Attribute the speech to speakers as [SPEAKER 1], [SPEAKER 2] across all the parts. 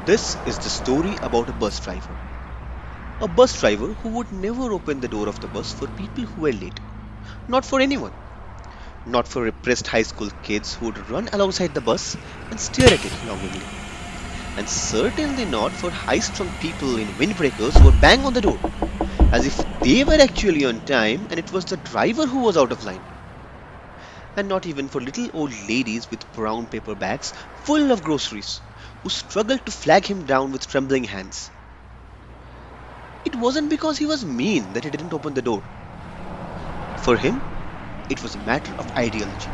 [SPEAKER 1] This is the story about a bus driver. A bus driver who would never open the door of the bus for people who were late. Not for anyone. Not for repressed high school kids who would run alongside the bus and stare at it longingly. And certainly not for high strung people in windbreakers who would bang on the door as if they were actually on time and it was the driver who was out of line. And not even for little old ladies with brown paper bags full of groceries who struggled to flag him down with trembling hands. It wasn't because he was mean that he didn't open the door. For him, it was a matter of ideology.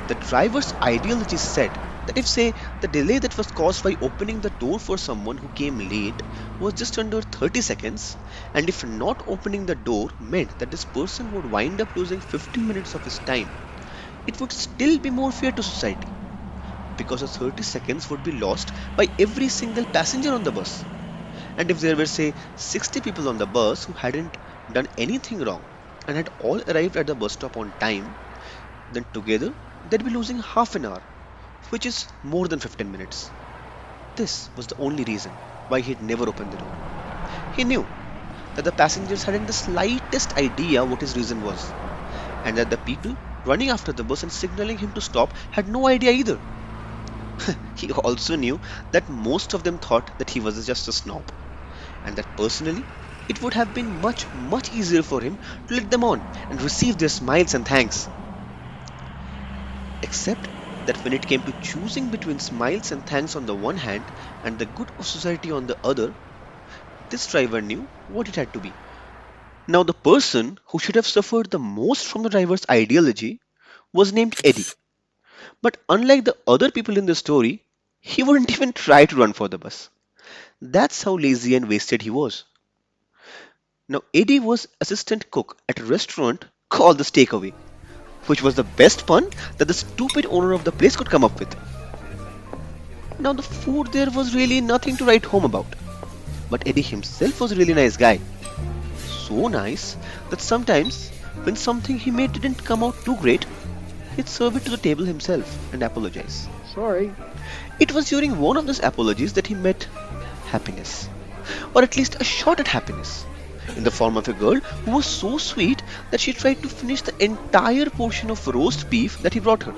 [SPEAKER 1] The driver's ideology said that if, say, the delay that was caused by opening the door for someone who came late was just under 30 seconds, and if not opening the door meant that this person would wind up losing 15 minutes of his time, it would still be more fair to society because the 30 seconds would be lost by every single passenger on the bus. And if there were, say, 60 people on the bus who hadn't done anything wrong and had all arrived at the bus stop on time, then together they'd be losing half an hour, which is more than 15 minutes. This was the only reason why he'd never opened the door. He knew that the passengers hadn't the slightest idea what his reason was, and that the people running after the bus and signaling him to stop had no idea either. He also knew that most of them thought that he was just a snob, and that personally, it would have been much easier for him to let them on and receive their smiles and thanks. Except that when it came to choosing between smiles and thanks on the one hand and the good of society on the other, this driver knew what it had to be. Now, the person who should have suffered the most from the driver's ideology was named Eddie. But unlike the other people in the story, he wouldn't even try to run for the bus. That's how lazy and wasted he was. Now, Eddie was assistant cook at a restaurant called the Takeaway, which was the best pun that the stupid owner of the place could come up with. Now, the food there was really nothing to write home about, but Eddie himself was a really nice guy. So nice that sometimes, when something he made didn't come out too great, he'd serve it to the table himself and apologize.
[SPEAKER 2] Sorry.
[SPEAKER 1] It was during one of those apologies that he met happiness, or at least a shot at happiness, in the form of a girl who was so sweet that she tried to finish the entire portion of roast beef that he brought her.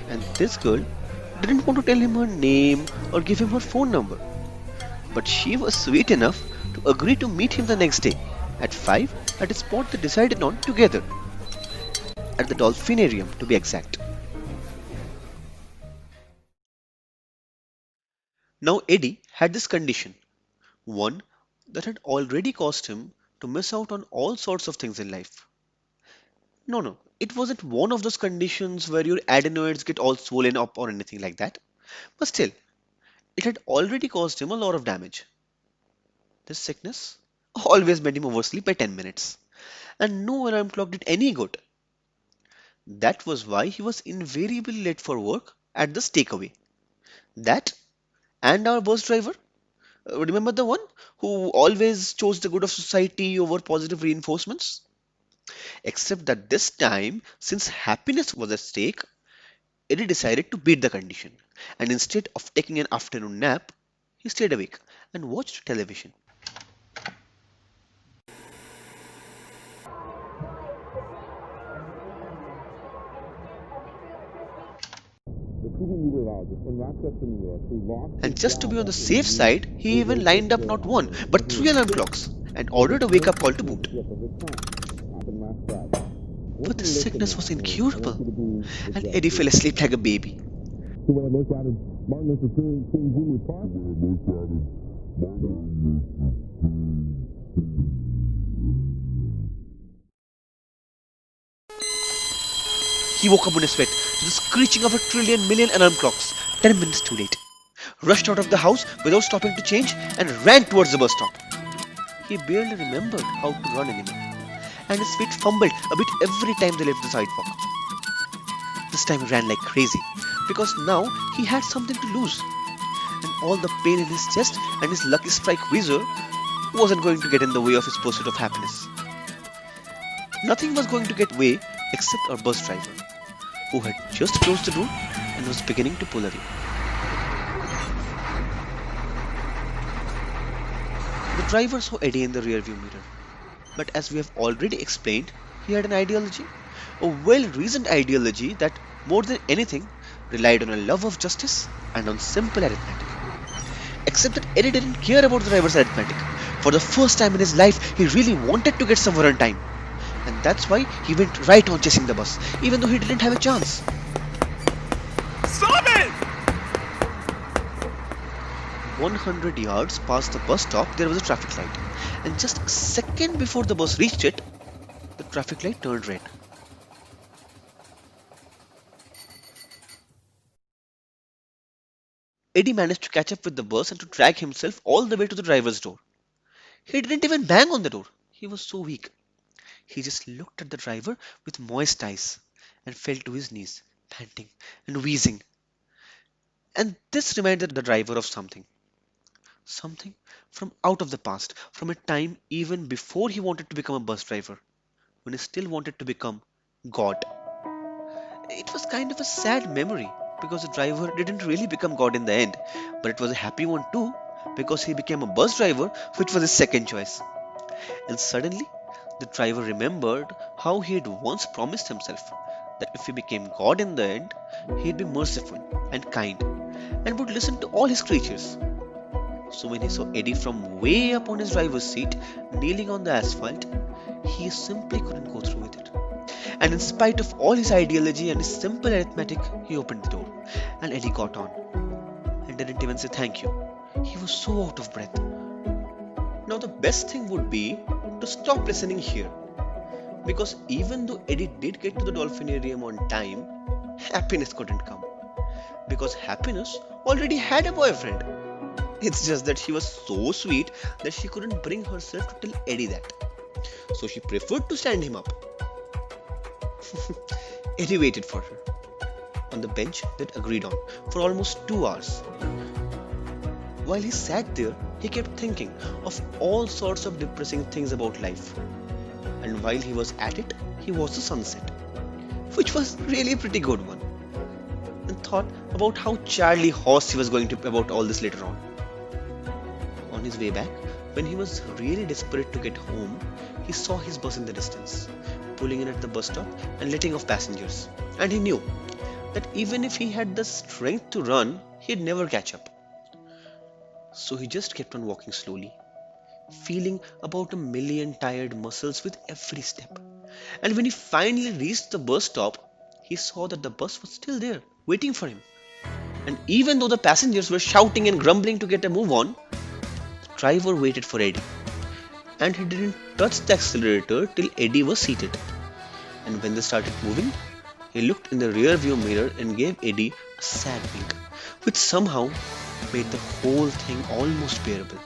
[SPEAKER 1] And this girl didn't want to tell him her name or give him her phone number, but she was sweet enough to agree to meet him the next day at 5 at a spot they decided on together, at the Dolphinarium to be exact. Now Eddie had this condition, one that had already caused him to miss out on all sorts of things in life. No, it wasn't one of those conditions where your adenoids get all swollen up or anything like that, but still, it had already caused him a lot of damage. This sickness always made him oversleep by 10 minutes, and no alarm clock did any good. That was why he was invariably late for work at this takeaway. That and our bus driver, remember the one who always chose the good of society over positive reinforcements? Except that this time, since happiness was at stake, Eddie decided to beat the condition, and instead of taking an afternoon nap, he stayed awake and watched television. And just to be on the safe side, he even lined up not one, but three alarm clocks and ordered a wake up call to boot. But the sickness was incurable, and Eddie fell asleep like a baby. He woke up in a sweat to the screeching of a trillion million alarm clocks, 10 minutes too late, rushed out of the house without stopping to change, and ran towards the bus stop. He barely remembered how to run anymore, and his feet fumbled a bit every time they left the sidewalk. This time he ran like crazy, because now he had something to lose, and all the pain in his chest and his lucky strike whizzer wasn't going to get in the way of his pursuit of happiness. Nothing was going to get away except our bus driver, who had just closed the door and was beginning to pull away. The driver saw Eddie in the rearview mirror, but as we have already explained, he had an ideology, a well-reasoned ideology that, more than anything, relied on a love of justice and on simple arithmetic. Except that Eddie didn't care about the driver's arithmetic. For the first time in his life, he really wanted to get somewhere on time. And that's why he went right on chasing the bus, even though he didn't have a chance.
[SPEAKER 2] Stop it!
[SPEAKER 1] 100 yards past the bus stop, there was a traffic light. And just a second before the bus reached it, the traffic light turned red. Eddie managed to catch up with the bus and to drag himself all the way to the driver's door. He didn't even bang on the door. He was so weak. He just looked at the driver with moist eyes and fell to his knees, panting and wheezing. And this reminded the driver of something. Something from out of the past, from a time even before he wanted to become a bus driver, when he still wanted to become God. It was kind of a sad memory because the driver didn't really become God in the end, but it was a happy one too because he became a bus driver, which was his second choice. And suddenly, the driver remembered how he had once promised himself that if he became God in the end, he'd be merciful and kind and would listen to all his creatures. So when he saw Eddie from way up on his driver's seat, kneeling on the asphalt, he simply couldn't go through with it. And in spite of all his ideology and his simple arithmetic, he opened the door, and Eddie got on and didn't even say thank you. He was so out of breath. Now the best thing would be to stop listening here, because even though Eddie did get to the dolphinarium on time, happiness couldn't come, because happiness already had a boyfriend. It's just that she was so sweet that she couldn't bring herself to tell Eddie that. So she preferred to stand him up. Eddie waited for her on the bench that agreed on for almost 2 hours. While he sat there, he kept thinking of all sorts of depressing things about life. And while he was at it, he watched the sunset, which was really a pretty good one, and thought about how Charlie Horse he was going to about all this later on. On his way back, when he was really desperate to get home, he saw his bus in the distance, pulling in at the bus stop and letting off passengers. And he knew that even if he had the strength to run, he'd never catch up. So he just kept on walking slowly, feeling about a million tired muscles with every step. And when he finally reached the bus stop, he saw that the bus was still there, waiting for him. And even though the passengers were shouting and grumbling to get a move on, the driver waited for Eddie. And he didn't touch the accelerator till Eddie was seated. And when they started moving, he looked in the rear view mirror and gave Eddie a sad wink, which somehow made the whole thing almost bearable.